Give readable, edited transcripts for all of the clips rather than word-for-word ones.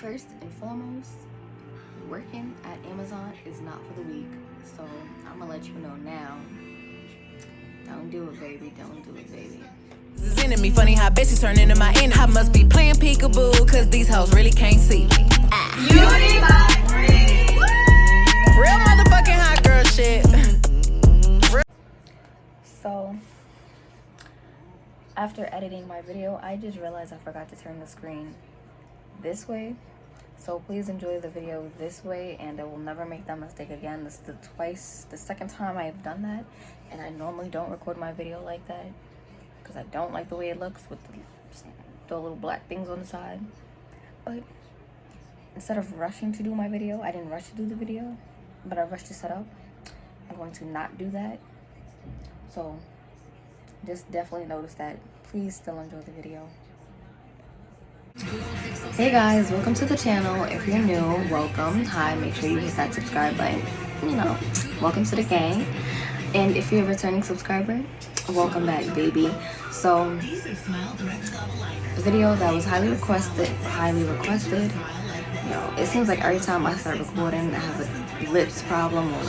First and foremost, working at Amazon is not for the weak, so I'm gonna let you know now. Don't do it, baby. Don't do it, baby. This is enemy. Funny how Bessie turned into my enemy. I must be playing peekaboo, cause these hoes really can't see me. Beauty by Bree. Real motherfucking hot girl shit. So, after editing my video, I just realized I forgot to turn the screen this way. So please enjoy the video this way, and I will never make that mistake again. This is the second time I've done that, and I normally don't record my video like that because I don't like the way it looks with the little black things on the side. But instead of rushing to do my video, I didn't rush to do the video, but I rushed to set up. I'm going to not do that. So just definitely notice that. Please still enjoy the video. Hey guys, welcome to the channel. If you're new, welcome. Hi, make sure you hit that subscribe button. Welcome to the gang. And if you're a returning subscriber, welcome back, baby. So, a video that was highly requested. It seems like every time I start recording, I have a lips problem or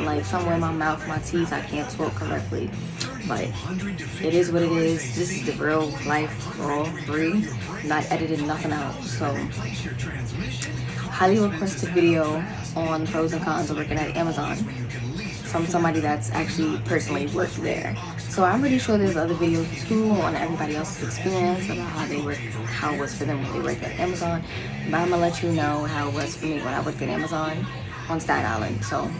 like somewhere in my mouth, my teeth, I can't talk correctly. But it is what it is. This is the real life, raw, free, not edited, nothing out. So, highly requested video on pros and cons of working at Amazon from somebody that's actually personally worked there. So I'm pretty sure there's other videos too on everybody else's experience about how they work, how it was for them when they worked at Amazon. But I'm gonna let you know how it was for me when I worked at Amazon on Staten Island. So,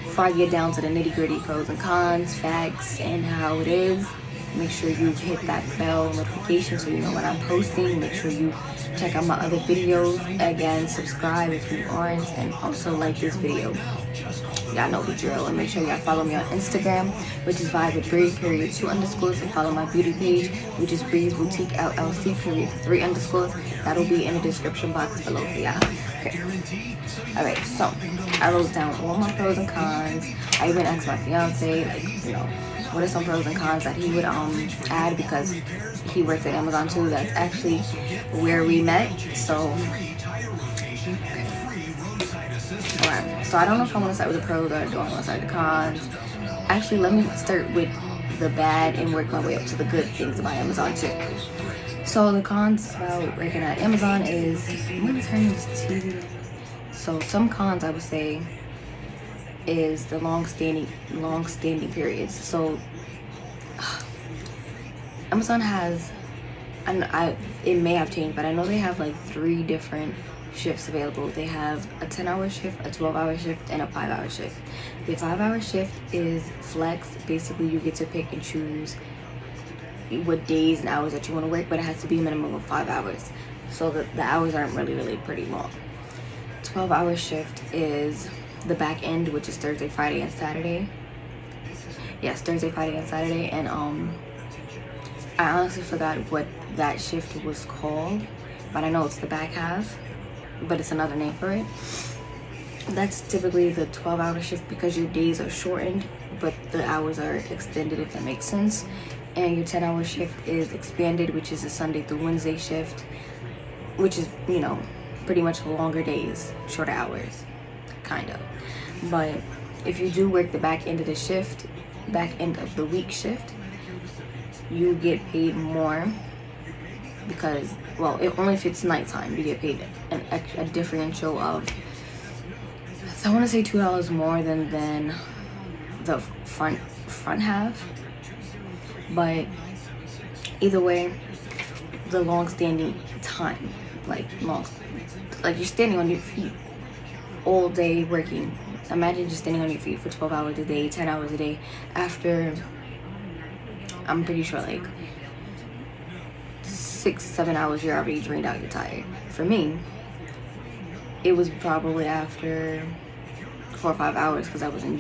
before I get down to the nitty-gritty pros and cons, facts, and how it is, make sure you hit that bell notification so you know when I'm posting. Make sure you check out my other videos. Again, subscribe if you aren't, and also like this video. Y'all know the drill. And make sure y'all follow me on Instagram, which is Vibe with Bree, period 2 underscores, and follow my beauty page, which is Bree's Boutique LLC, period 3 underscores. That'll be in the description box below for y'all. Okay. Alright, so I wrote down all my pros and cons. I even asked my fiance, what are some pros and cons that he would add, because he worked at Amazon too. That's actually where we met. So alright, so I don't know if I want to start with the pros or do I want to start with the cons. Actually, let me start with the bad and work my way up to the good things about Amazon too. So the cons about working at Amazon is, I'm going to turn this TV. So some cons I would say is the long-standing periods. So Amazon has, it may have changed, but I know they have like 3 different shifts available. They have a 10-hour shift, a 12-hour shift, and a 5-hour shift. The 5-hour shift is flex. Basically, you get to pick and choose what days and hours that you want to work, but it has to be a minimum of 5 hours. So the hours aren't really pretty long. 12-hour shift is the back end, which is Thursday, Friday, and Saturday. Yes, Thursday, Friday, and Saturday. And I honestly forgot what that shift was called, but I know it's the back half, but it's another name for it. That's typically the 12-hour shift because your days are shortened, but the hours are extended, if that makes sense. And your 10-hour shift is expanded, which is a Sunday through Wednesday shift, which is, pretty much longer days, shorter hours, kind of. But if you do work the back end of the week shift, you get paid more because, only if it's nighttime, you get paid a differential of, I want to say $2 more than the front half. But either way, the long-standing time, you're standing on your feet all day working. Imagine just standing on your feet for 12 hours a day, 10 hours a day. After, I'm pretty sure 6-7 hours, you're already drained out, you're tired. For me, it was probably after 4 or 5 hours because I wasn't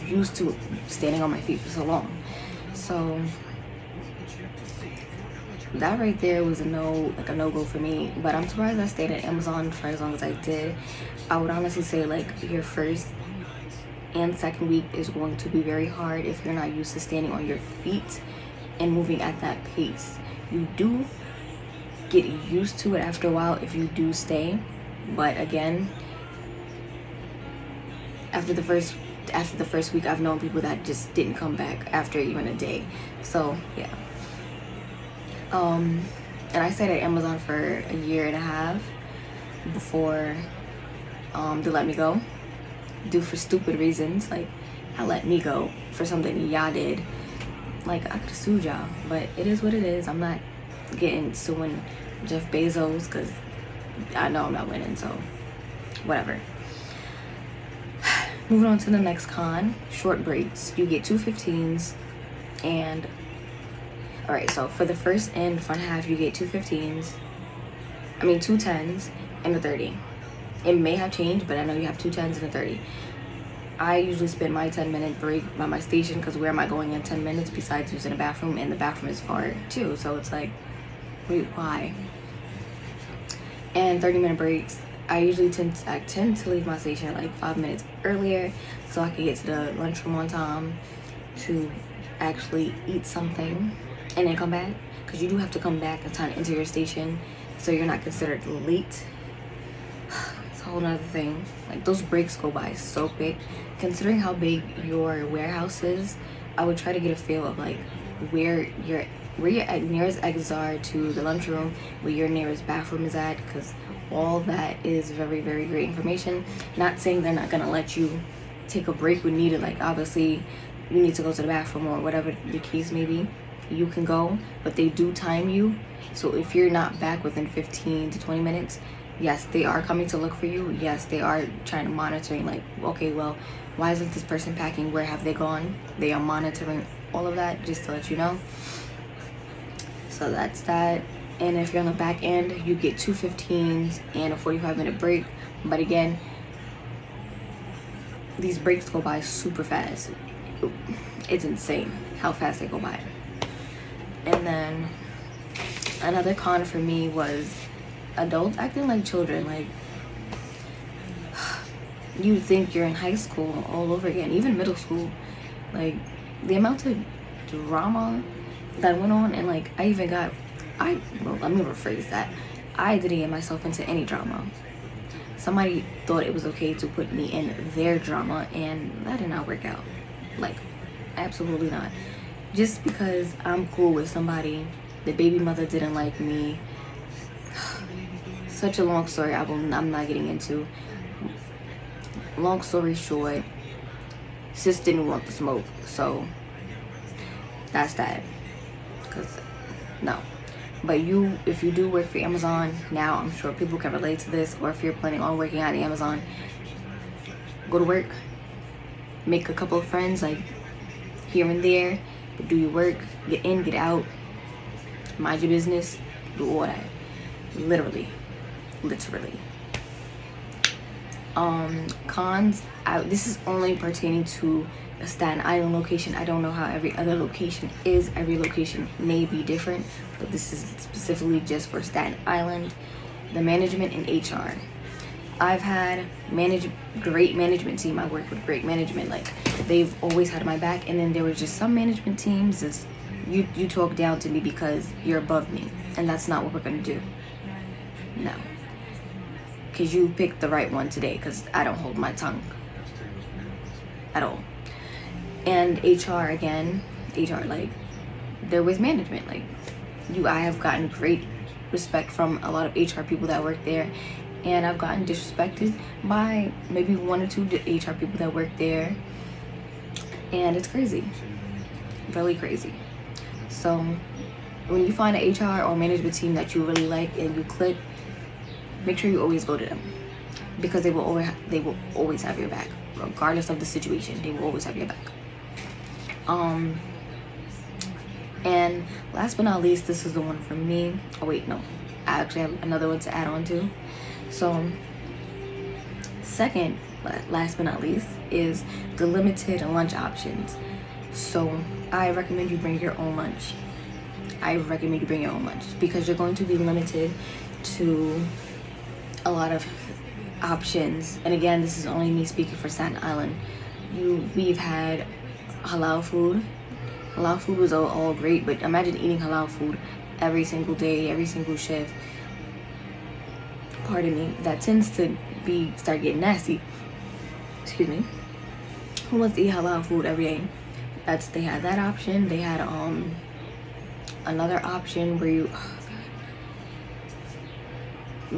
used to standing on my feet for so long. So that right there was a no-go for me. But I'm surprised I stayed at Amazon for as long as I did. I would honestly say your first and second week is going to be very hard if you're not used to standing on your feet and moving at that pace. You do get used to it after a while if you do stay. But again, after the first week, I've known people that just didn't come back after even a day. So yeah. And I stayed at Amazon for a year and a half before they let me go, due for stupid reasons. Like, I let me go for something y'all did. Like, I could have sued y'all, but it is what it is. I'm not suing Jeff Bezos because I know I'm not winning, so whatever. Moving on to the next con, short breaks. You get 2 15s and alright, so for the first and front half you get 2 15s. I mean 2 10s and a 30. It may have changed, but I know you have 2 10s and a 30. I usually spend my 10-minute break by my station because where am I going in 10 minutes besides using a bathroom? And the bathroom is far too, so it's like, wait, why? And 30-minute breaks, I usually tend to leave my station like 5 minutes earlier so I can get to the lunchroom on time to actually eat something and then come back, because you do have to come back in time to enter your station so you're not considered late. It's a whole nother thing. Like, those breaks go by so quick. Considering how big your warehouse is, I would try to get a feel of like where your nearest exits are to the lunchroom, where your nearest bathroom is at, because all that is very, very great information. Not saying they're not gonna let you take a break when needed. Like, obviously you need to go to the bathroom or whatever the case may be, you can go, but they do time you. So if you're not back within 15 to 20 minutes, yes, they are coming to look for you. Yes, they are trying to monitoring, like, okay, well, why isn't this person packing? Where have they gone? They are monitoring all of that, just to let you know. So that's that. And if you're on the back end, you get 2 15s and a 45-minute break. But again, these breaks go by super fast. It's insane how fast they go by. And then another con for me was adults acting like children. Like, you think you're in high school all over again, even middle school. Like, the amount of drama that went on, and like, let me rephrase that. I didn't get myself into any drama. Somebody thought it was okay to put me in their drama, and that did not work out. Like, absolutely not. Just because I'm cool with somebody, the baby mother didn't like me. Such a long story I'm not getting into. Long story short, sis didn't want the smoke, so that's that. Cause no. But if you do work for Amazon now, I'm sure people can relate to this, or if you're planning on working at Amazon, go to work, make a couple of friends, like, here and there, but do your work, get in, get out, mind your business, do all that. Literally. Cons, this is only pertaining to a Staten Island location. I don't know how every other location is. Every location may be different, but this is specifically just for Staten Island. The management and HR. I've had great management team. I worked with great management. Like, they've always had my back. And then there was just some management teams that's, you talk down to me because you're above me, and that's not what we're gonna do. No, because you picked the right one today, because I don't hold my tongue at all. And HR, again, like, they're with management. Like, I have gotten great respect from a lot of HR people that work there, and I've gotten disrespected by maybe 1 or 2 HR people that work there, and it's crazy, really crazy. So when you find an HR or management team that you really like and you click, make sure you always go to them, because they will always have your back, regardless of the situation. They will always have your back. And last but not least, this is the one for me. Oh wait, no, I actually have another one to add on to. So second, last but not least, is the limited lunch options. So I recommend you bring your own lunch. Because you're going to be limited to a lot of options. And again, this is only me speaking for Staten Island. We've had halal food. Halal food was all great, but imagine eating halal food every single day, every single shift. Pardon me. That tends to start getting nasty. Excuse me. Who wants to eat halal food every day? They had that option. They had another option where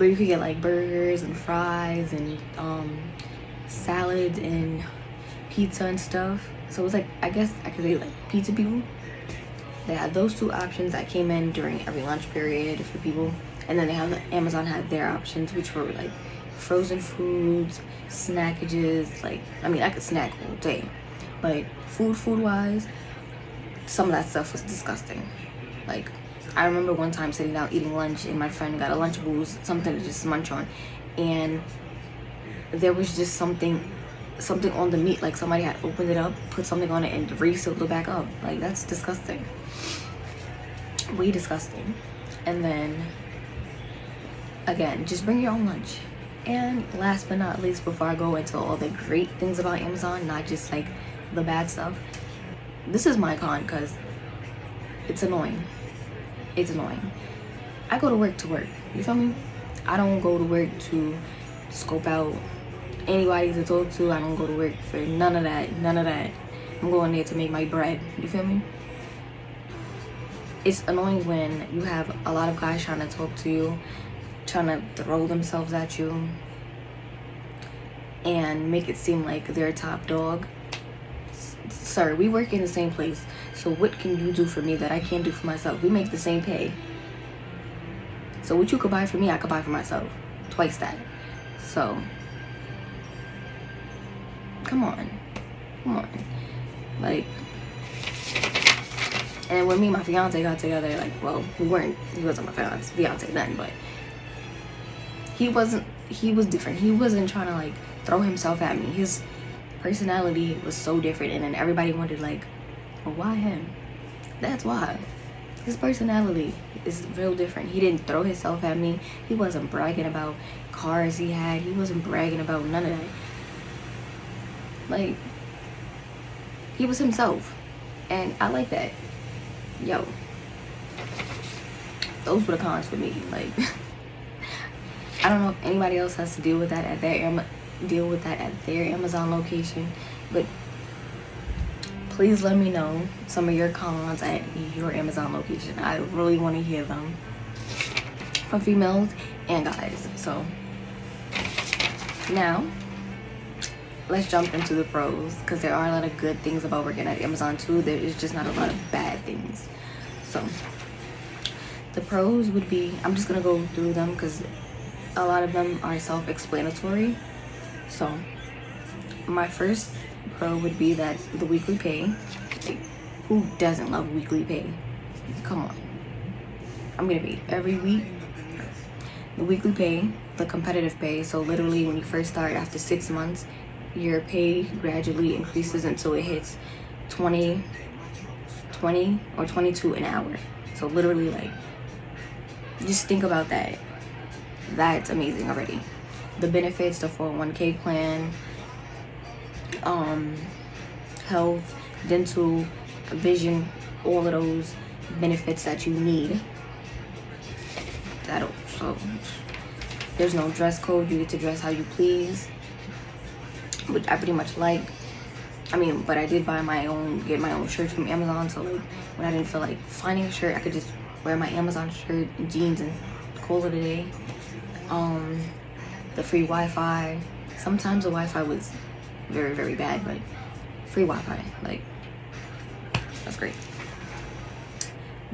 you could get like burgers and fries and salads and pizza and stuff. So it was like, I guess I could say like pizza people. They had those two options that came in during every lunch period for people. And then they have Amazon had their options, which were like frozen foods, snackages. Like, I mean, I could snack all day, but food wise, some of that stuff was disgusting. Like, I remember one time sitting down eating lunch and my friend got a Lunchables, something to just munch on, and there was just something on the meat, like somebody had opened it up, put something on it, and resealed it back up. Like, that's disgusting. Way disgusting. And then again, just bring your own lunch. And last but not least, before I go into all the great things about Amazon, not just like the bad stuff, this is my con because it's annoying. It's annoying. I go to work, you feel me? I don't go to work to scope out anybody to talk to. I don't go to work for none of that. I'm going there to make my bread, you feel me? It's annoying when you have a lot of guys trying to talk to you, trying to throw themselves at you and make it seem like they're a top dog. Sir, we work in the same place, so what can you do for me that I can't do for myself? We make the same pay. So what you could buy for me, I could buy for myself. Twice that. So come on. Like, and when me and my fiance got together, like, well, he wasn't my fiance then, but he was different. He wasn't trying to like throw himself at me. His personality was so different, and then everybody wondered like, well, why him? That's why. His personality is real different. He didn't throw himself at me. He wasn't bragging about cars he had. He wasn't bragging about none of that. Like, he was himself, and I like that. Yo, those were the cons for me. Like, I don't know if anybody else has to deal with that at their Amazon location, but please let me know some of your cons at your Amazon location. I really want to hear them from females and guys. So now let's jump into the pros, because there are a lot of good things about working at Amazon too. There is just not a lot of bad things. So the pros would be, I'm just gonna go through them because a lot of them are self-explanatory. So my first pro would be that the weekly pay. Like, who doesn't love weekly pay? Come on. I'm gonna pay every week. The weekly pay, the competitive pay. So literally when you first start, after 6 months, your pay gradually increases until it hits 20 or 22 an hour. So literally, like, just think about that. That's amazing already. The benefits, the 401k plan, health, dental, vision, all of those benefits that you need. So there's no dress code. You get to dress how you please, which I pretty much like. I mean, but I did get my own shirts from Amazon. So like, when I didn't feel like finding a shirt, I could just wear my Amazon shirt and jeans and call it a day. The free Wi-Fi. Sometimes the Wi-Fi was very, very bad, but free Wi-Fi, like, that's great.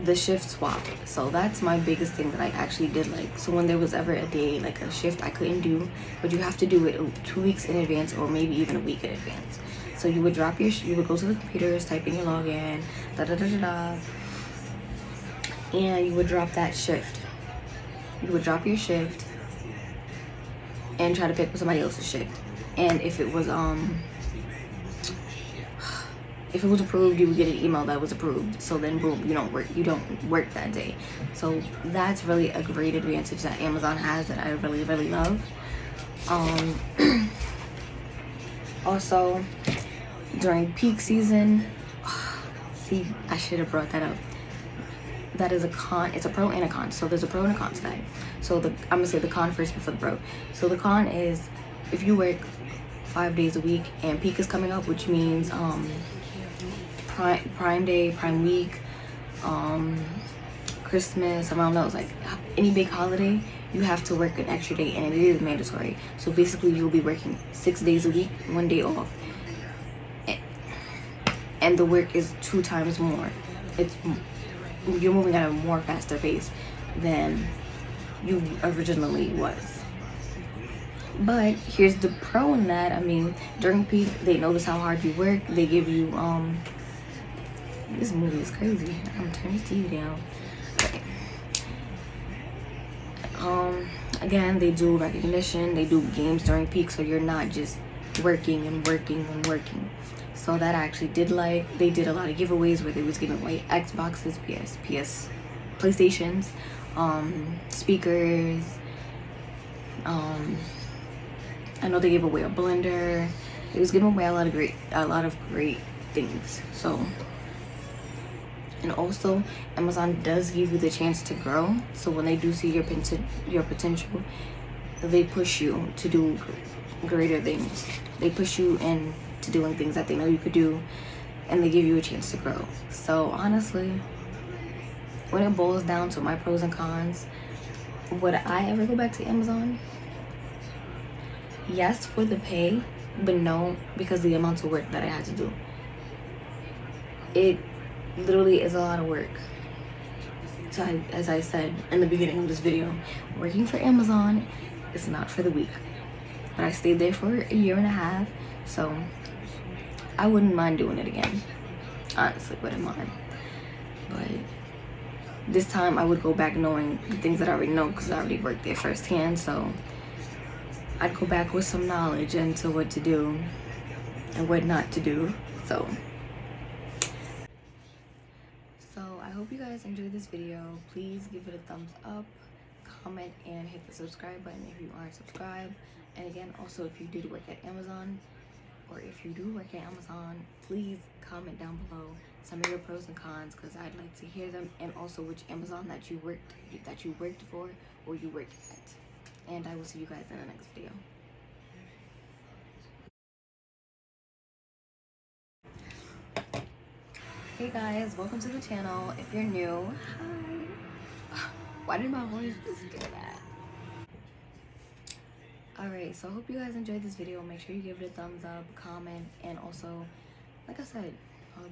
The shift swap. So that's my biggest thing that I actually did like. So when there was ever a day, like a shift I couldn't do, but you have to do it 2 weeks in advance or maybe even a week in advance. So you would go to the computers, type in your login, and you would drop that shift. You would drop your shift and try to pick up somebody else's shift. And if it was approved, you would get an email that was approved. So then boom, you don't work that day. So that's really a great advantage that Amazon has that I really, really love. Also, during peak season, see, I should have brought that up. that is a con. It's a pro and a con. So there's a pro and a con to that. So I'm gonna say the con first before the pro. So the con is if you work 5 days a week and peak is coming up, which means prime day, prime week, Christmas, around those, like any big holiday, you have to work an extra day, and it is mandatory. So basically you'll be working 6 days a week, 1 day off, and the work is 2 times more. You're moving at a more faster pace than you originally was. But here's the pro in that. I mean, during peak, they notice how hard you work. They give you this movie is crazy. I'm turning this TV down. Again, they do recognition. They do games during peak, so you're not just working and working and working. So that I actually did like. They did a lot of giveaways where they was giving away Xboxes, PS, PlayStations, speakers. I know they gave away a blender. It was giving away a lot of great things. So, and also Amazon does give you the chance to grow. So when they do see your potential, they push you to do greater things. They push you into doing things that they know you could do, and they give you a chance to grow. So honestly, when it boils down to my pros and cons, would I ever go back to Amazon? Yes, for the pay, but no, because the amount of work that I had to do. It literally is a lot of work. So as I said in the beginning of this video, working for Amazon is not for the weak. But I stayed there for a year and a half, so I wouldn't mind doing it again. Honestly, wouldn't mind. But this time I would go back knowing the things that I already know, because I already worked there firsthand. So I'd go back with some knowledge into what to do and what not to do. So I hope you guys enjoyed this video. Please give it a thumbs up, comment, and hit the subscribe button if you aren't subscribed. And again, also, if you did work at Amazon, or if you do work at Amazon, please comment down below some of your pros and cons, because I'd like to hear them, and also which Amazon that you worked for or you worked at. And I will see you guys in the next video. Hey guys, welcome to the channel. If you're new, hi. Why did my voice just get that? Alright, so I hope you guys enjoyed this video. Make sure you give it a thumbs up, comment, and also, like I said, fuck.